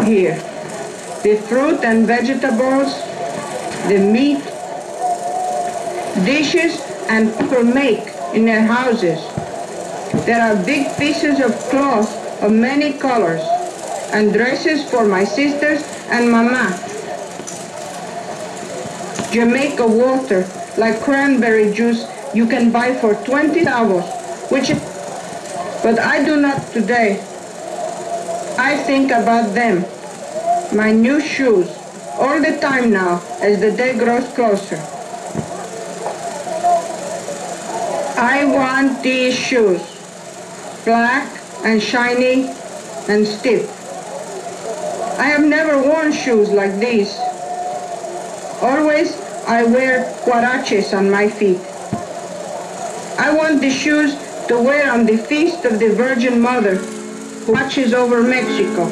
here. The fruit and vegetables, the meat, dishes and people make in their houses. There are big pieces of cloth of many colors and dresses for my sisters and mama. Jamaica water, like cranberry juice, you can buy for 20 centavos, but I do not today. I think about them, my new shoes, all the time now as the day grows closer. I want these shoes, black and shiny and stiff. I have never worn shoes like these. Always I wear huaraches on my feet. I want the shoes to wear on the feast of the Virgin Mother who watches over Mexico.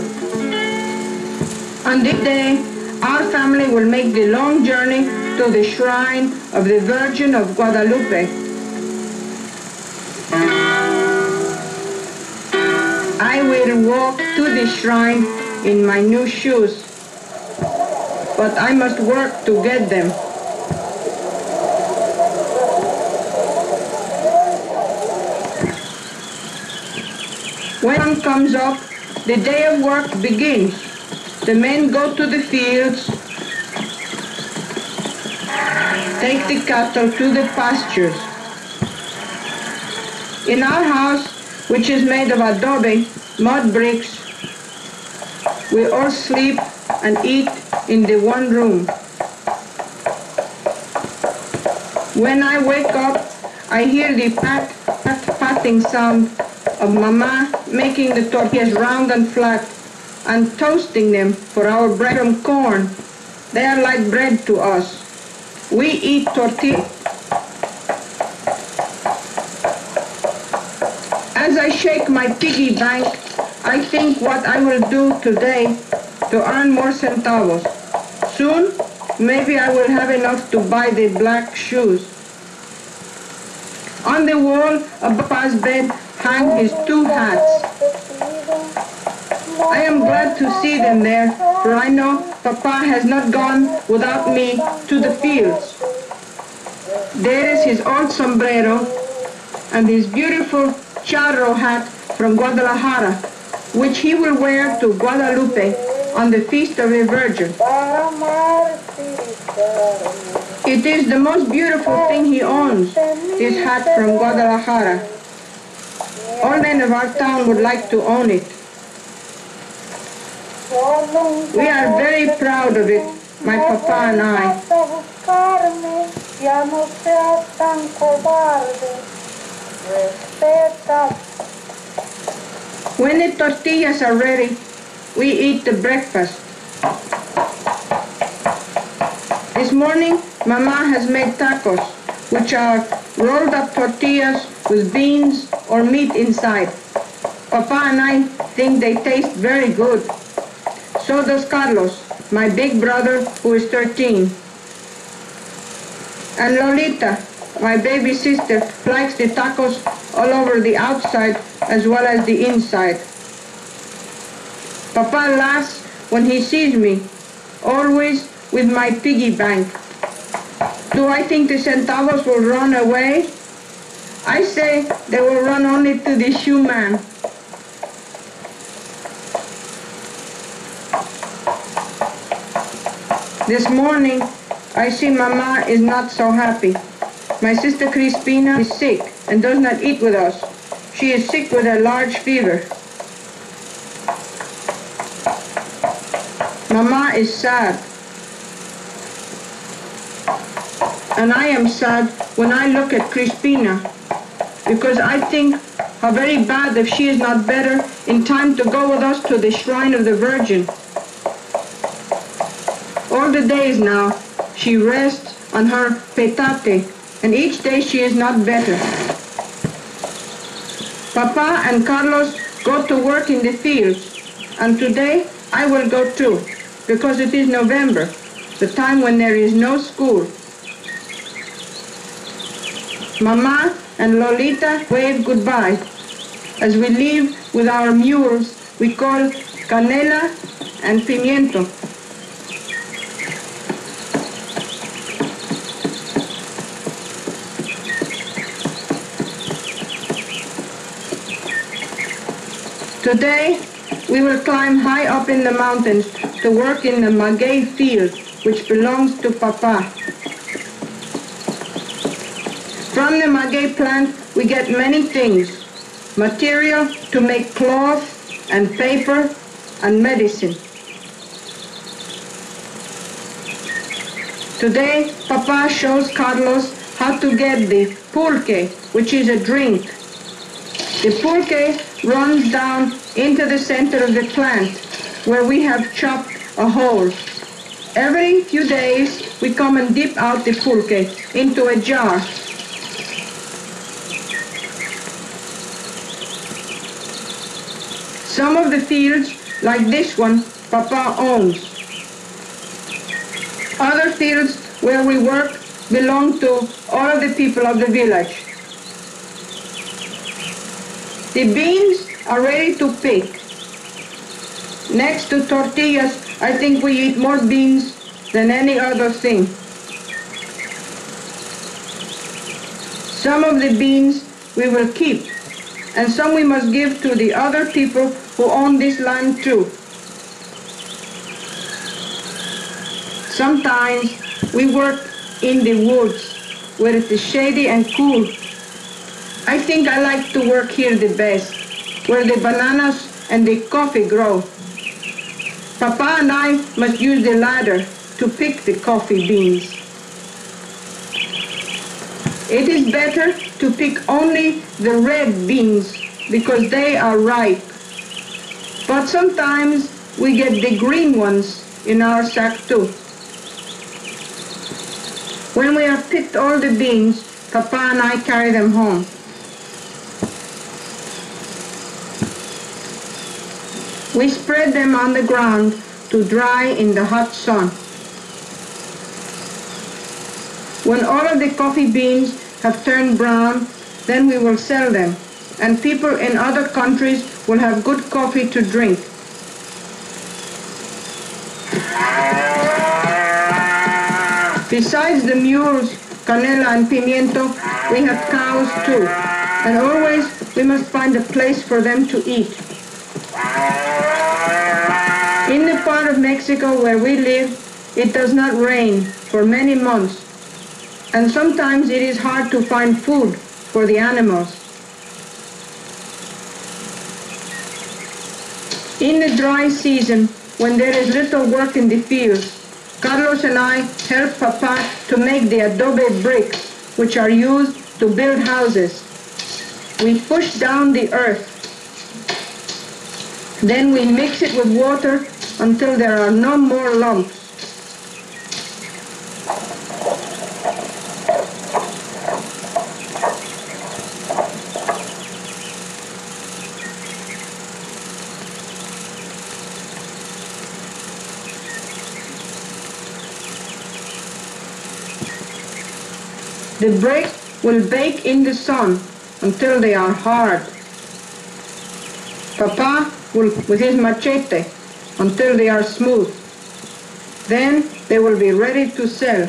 On this day, our family will make the long journey to the shrine of the Virgin of Guadalupe. I will walk to the shrine in my new shoes, but I must work to get them. When sun comes up, the day of work begins. The men go to the fields, take the cattle to the pastures. In our house, which is made of adobe, mud bricks, we all sleep and eat in the one room. When I wake up, I hear the patting sound of Mama making the tortillas round and flat and toasting them for our bread from corn. They are like bread to us. We eat tortillas. As I shake my piggy bank, I think what I will do today to earn more centavos. Soon, maybe I will have enough to buy the black shoes. On the wall above Papa's bed hang his 2 hats. I am glad to see them there, for I know Papa has not gone without me to the fields. There is his old sombrero and his beautiful charro hat from Guadalajara, which he will wear to Guadalupe on the Feast of the Virgin. It is the most beautiful thing he owns, this hat from Guadalajara. All men of our town would like to own it. We are very proud of it, my Papa and I. When the tortillas are ready, we eat the breakfast. This morning, Mama has made tacos, which are rolled up tortillas with beans or meat inside. Papa and I think they taste very good. So does Carlos, my big brother, who is 13. And Lolita, my baby sister, likes the tacos all over the outside as well as the inside. Papa laughs when he sees me, always with my piggy bank. Do I think the centavos will run away? I say they will run only to the shoe man. This morning, I see Mama is not so happy. My sister Crispina is sick and does not eat with us. She is sick with a large fever. Mama is sad. And I am sad when I look at Crispina, because I think how very bad if she is not better in time to go with us to the shrine of the Virgin. All the days now, she rests on her petate, and each day she is not better. Papa and Carlos go to work in the fields, and today I will go too, because it is November, the time when there is no school. Mama and Lolita wave goodbye. As we leave with our mules, we call Canela and pimiento. Today, we will climb high up in the mountains to work in the maguey field, which belongs to Papa. From the maguey plant, we get many things: material to make cloth and paper and medicine. Today, Papa shows Carlos how to get the pulque, which is a drink. The pulque runs down into the center of the plant, where we have chopped a hole. Every few days, we come and dip out the pulque into a jar. Some of the fields, like this one, Papa owns. Other fields where we work belong to all of the people of the village. The beans are ready to pick. Next to tortillas, I think we eat more beans than any other thing. Some of the beans we will keep, and some we must give to the other people who own this land too. Sometimes we work in the woods, where it is shady and cool. I think I like to work here the best, where the bananas and the coffee grow. Papa and I must use the ladder to pick the coffee beans. It is better to pick only the red beans because they are ripe. But sometimes we get the green ones in our sack too. When we have picked all the beans, Papa and I carry them home. We spread them on the ground to dry in the hot sun. When all of the coffee beans have turned brown, then we will sell them, and people in other countries will have good coffee to drink. Besides the mules, canela and pimiento, we have cows too, and always we must find a place for them to eat. In the part of Mexico where we live, it does not rain for many months, and sometimes it is hard to find food for the animals. In the dry season, when there is little work in the fields, Carlos and I help Papa to make the adobe bricks, which are used to build houses. We push down the earth. Then we mix it with water until there are no more lumps. The bricks will bake in the sun until they are hard. Papa will with his machete until they are smooth. Then they will be ready to sell.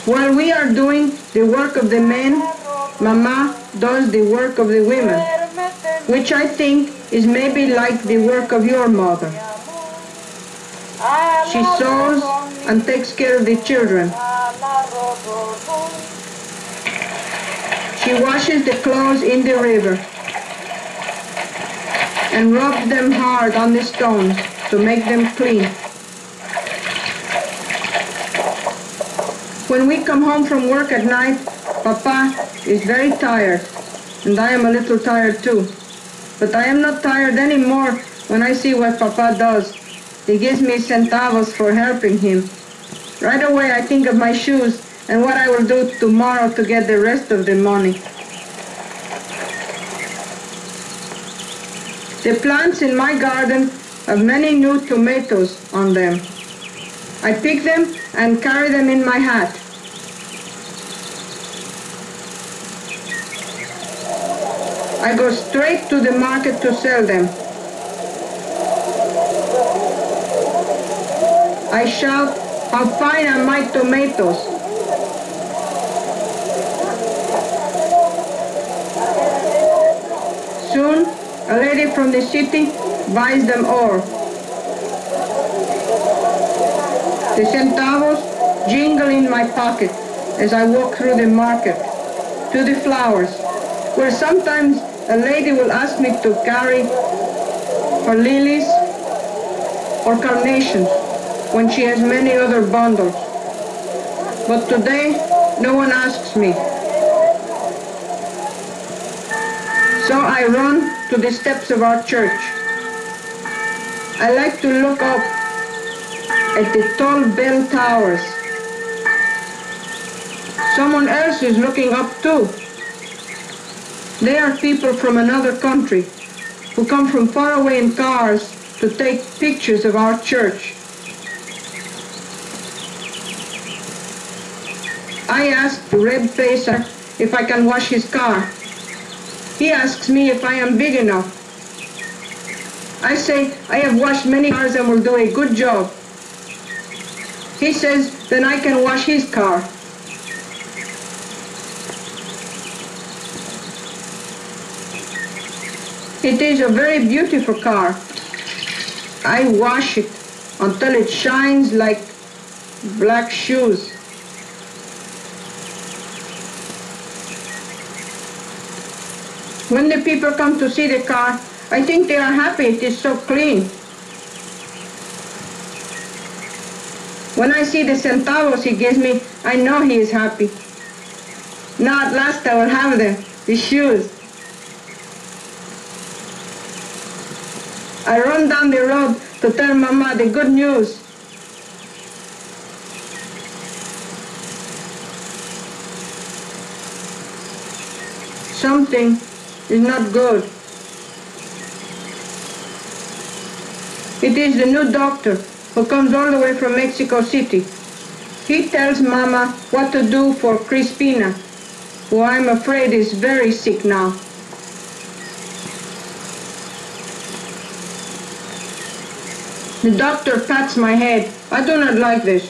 While we are doing the work of the men, Mama does the work of the women, which I think is maybe like the work of your mother. She sews and takes care of the children. She washes the clothes in the river and rubs them hard on the stones to make them clean. When we come home from work at night, Papa is very tired, and I am a little tired too. But I am not tired anymore when I see what Papa does. He gives me centavos for helping him. Right away I think of my shoes and what I will do tomorrow to get the rest of the money. The plants in my garden have many new tomatoes on them. I pick them and carry them in my hat. I go straight to the market to sell them. I shout, "How fine are my tomatoes!" Soon, a lady from the city buys them all. The centavos jingle in my pocket as I walk through the market to the flowers, where sometimes a lady will ask me to carry her lilies or carnations when she has many other bundles. But today, no one asks me. So I run to the steps of our church. I like to look up at the tall bell towers. Someone else is looking up too. They are people from another country who come from far away in cars to take pictures of our church. I ask the red-faced if I can wash his car. He asks me if I am big enough. I say I have washed many cars and will do a good job. He says then I can wash his car. It is a very beautiful car. I wash it until it shines like black shoes. When the people come to see the car, I think they are happy it is so clean. When I see the centavos he gives me, I know he is happy. Now at last I will have them, the shoes. I run down the road to tell Mama the good news. Something is not good. It is the new doctor who comes all the way from Mexico City. He tells Mama what to do for Crispina, who I'm afraid is very sick now. The doctor pats my head. I do not like this.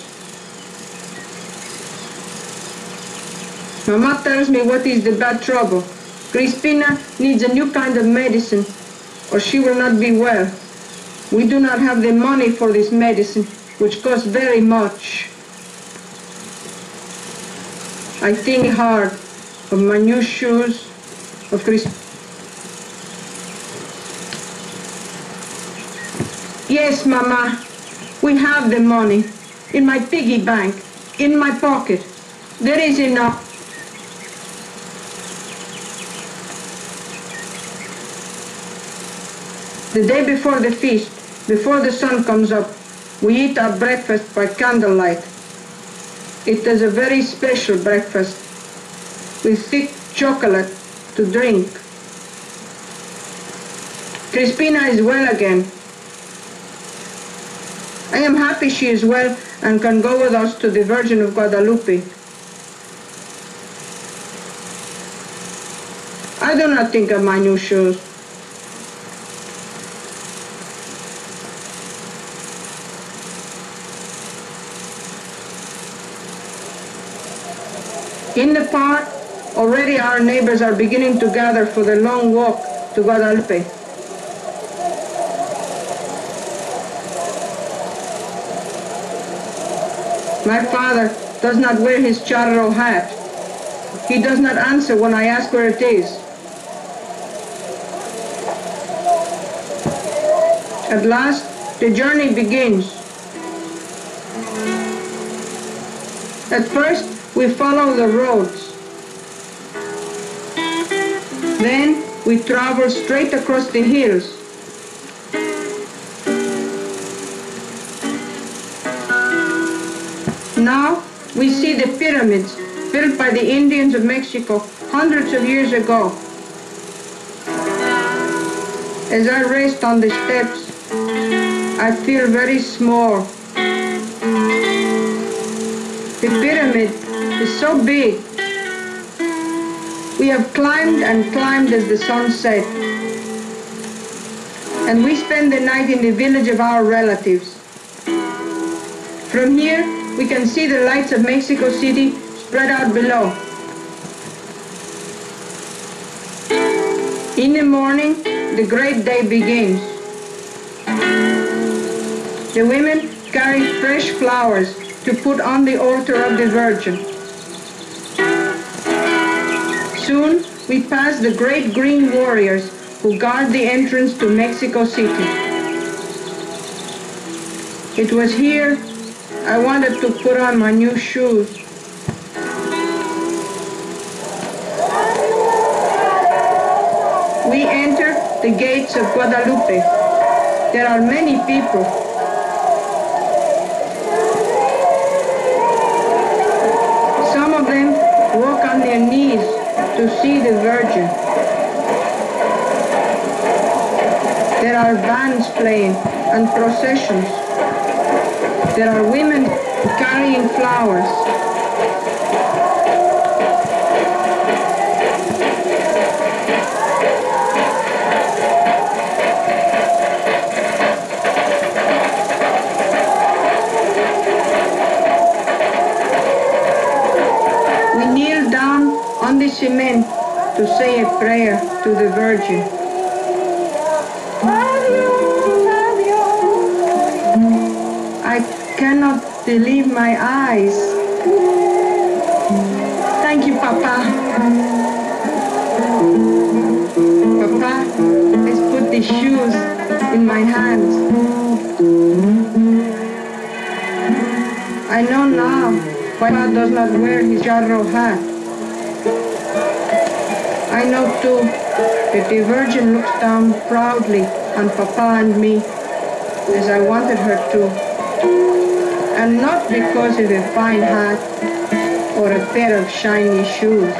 Mama tells me what is the bad trouble. Crispina needs a new kind of medicine, or she will not be well. We do not have the money for this medicine, which costs very much. I think hard of my new shoes, of Crispina. Yes, Mama, we have the money. In my piggy bank, in my pocket. There is enough. The day before the feast, before the sun comes up, we eat our breakfast by candlelight. It is a very special breakfast, with thick chocolate to drink. Crispina is well again. I am happy she is well and can go with us to the Virgin of Guadalupe. I do not think of my new shoes. In the park, already our neighbors are beginning to gather for the long walk to Guadalupe. My father does not wear his charro hat. He does not answer when I ask where it is. At last, the journey begins. At first, we follow the roads. Then we travel straight across the hills. Now we see the pyramids built by the Indians of Mexico hundreds of years ago. As I rest on the steps, I feel very small. The pyramid is so big. We have climbed and climbed as the sun set. And we spend the night in the village of our relatives. From here, we can see the lights of Mexico City spread out below. In the morning, the great day begins. The women carry fresh flowers to put on the altar of the Virgin. Soon, we pass the great green warriors who guard the entrance to Mexico City. It was here I wanted to put on my new shoes. We enter the gates of Guadalupe. There are many people. Some of them walk on their knees to see the Virgin. There are bands playing and processions. There are women carrying flowers. We kneel down on the cement to say a prayer to the Virgin. I cannot believe my eyes. Thank you, Papa. Papa has put the shoes in my hands. I know now why Papa does not wear his charro hat. I know too that the Virgin looks down proudly on Papa and me, as I wanted her to. And not because of a fine hat or a pair of shiny shoes.